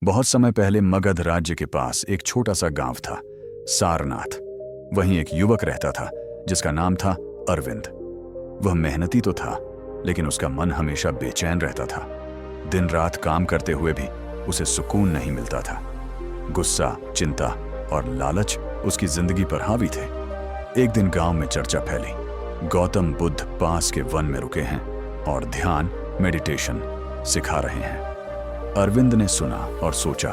बहुत समय पहले मगध राज्य के पास एक छोटा सा गांव था, सारनाथ। वहीं एक युवक रहता था जिसका नाम था अरविंद। वह मेहनती तो था, लेकिन उसका मन हमेशा बेचैन रहता था। दिन रात काम करते हुए भी उसे सुकून नहीं मिलता था। गुस्सा, चिंता और लालच उसकी जिंदगी पर हावी थे। एक दिन गांव में चर्चा फैली। गौतम बुद्ध पास के वन में रुके हैं और ध्यान, मेडिटेशन सिखा रहे हैं। अरविंद ने सुना और सोचा,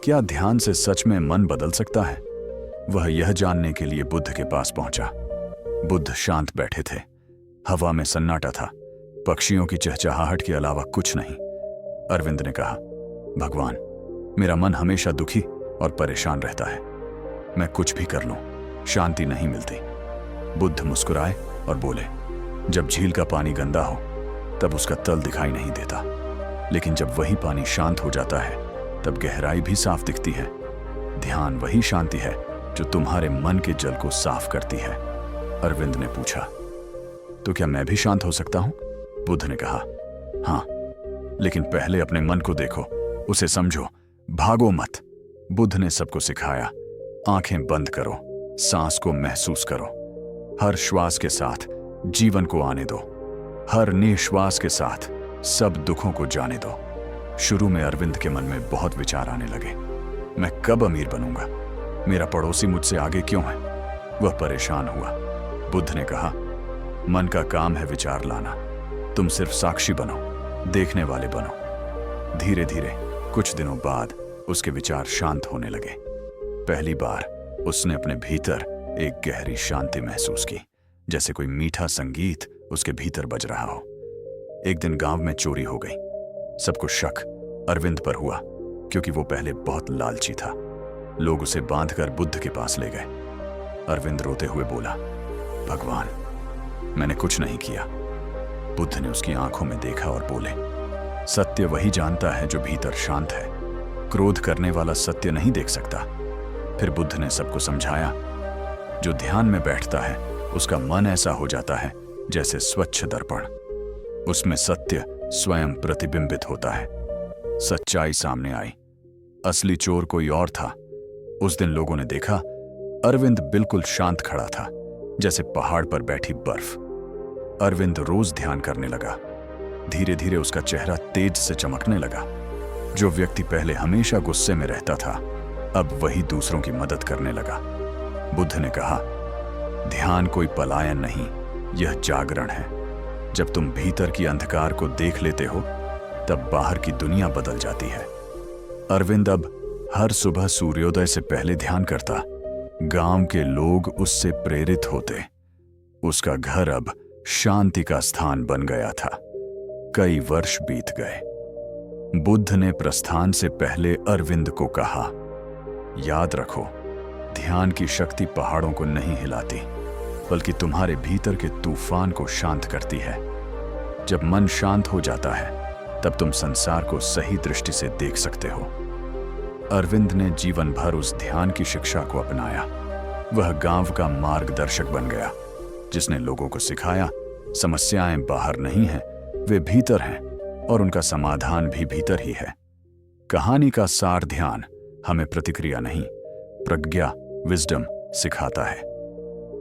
क्या ध्यान से सच में मन बदल सकता है? वह यह जानने के लिए बुद्ध के पास पहुंचा। बुद्ध शांत बैठे थे। हवा में सन्नाटा था, पक्षियों की चहचहाहट के अलावा कुछ नहीं। अरविंद ने कहा, भगवान, मेरा मन हमेशा दुखी और परेशान रहता है। मैं कुछ भी कर लूं, शांति नहीं मिलती। बुद्ध मुस्कुराए और बोले, जब झील का पानी गंदा हो तब उसका तल दिखाई नहीं देता, लेकिन जब वही पानी शांत हो जाता है तब गहराई भी साफ दिखती है। ध्यान वही शांति है जो तुम्हारे मन के जल को साफ करती है। अरविंद ने पूछा, तो क्या मैं भी शांत हो सकता हूं? बुद्ध ने कहा, हाँ, लेकिन पहले अपने मन को देखो, उसे समझो, भागो मत। बुद्ध ने सबको सिखाया, आंखें बंद करो, सांस को महसूस करो, हर श्वास के साथ जीवन को आने दो, हर निश्वास के साथ सब दुखों को जाने दो। शुरू में अरविंद के मन में बहुत विचार आने लगे। मैं कब अमीर बनूंगा? मेरा पड़ोसी मुझसे आगे क्यों है? वह परेशान हुआ। बुद्ध ने कहा, मन का काम है विचार लाना, तुम सिर्फ साक्षी बनो, देखने वाले बनो। धीरे धीरे कुछ दिनों बाद उसके विचार शांत होने लगे। पहली बार उसने अपने भीतर एक गहरी शांति महसूस की, जैसे कोई मीठा संगीत उसके भीतर बज रहा हो। एक दिन गांव में चोरी हो गई। सबको शक अरविंद पर हुआ, क्योंकि वो पहले बहुत लालची था। लोग उसे बांधकर बुद्ध के पास ले गए। अरविंद रोते हुए बोला, भगवान, मैंने कुछ नहीं किया। बुद्ध ने उसकी आंखों में देखा और बोले, सत्य वही जानता है जो भीतर शांत है। क्रोध करने वाला सत्य नहीं देख सकता। फिर बुद्ध ने सबको समझाया, जो ध्यान में बैठता है उसका मन ऐसा हो जाता है जैसे स्वच्छ दर्पण। उसमें सत्य स्वयं प्रतिबिंबित होता है। सच्चाई सामने आई। असली चोर कोई और था। उस दिन लोगों ने देखा, अरविंद बिल्कुल शांत खड़ा था, जैसे पहाड़ पर बैठी बर्फ। अरविंद रोज ध्यान करने लगा। धीरे धीरे उसका चेहरा तेज से चमकने लगा। जो व्यक्ति पहले हमेशा गुस्से में रहता था, अब वही दूसरों की मदद करने लगा। बुद्ध ने कहा, ध्यान कोई पलायन नहीं, यह जागरण है। जब तुम भीतर की अंधकार को देख लेते हो, तब बाहर की दुनिया बदल जाती है। अरविंद अब हर सुबह सूर्योदय से पहले ध्यान करता। गांव के लोग उससे प्रेरित होते। उसका घर अब शांति का स्थान बन गया था। कई वर्ष बीत गए। बुद्ध ने प्रस्थान से पहले अरविंद को कहा, याद रखो, ध्यान की शक्ति पहाड़ों को नहीं हिलाती, बल्कि तुम्हारे भीतर के तूफान को शांत करती है। जब मन शांत हो जाता है, तब तुम संसार को सही दृष्टि से देख सकते हो। अरविंद ने जीवन भर उस ध्यान की शिक्षा को अपनाया। वह गांव का मार्गदर्शक बन गया, जिसने लोगों को सिखाया, समस्याएं बाहर नहीं हैं, वे भीतर हैं, और उनका समाधान भी भीतर ही है। कहानी का सार ध्यान हमें प्रतिक्रिया नहीं, प्रज्ञा, विजडम सिखाता है।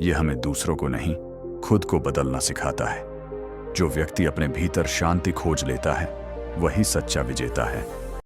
यह हमें दूसरों को नहीं, खुद को बदलना सिखाता है। जो व्यक्ति अपने भीतर शांति खोज लेता है, वही सच्चा विजेता है।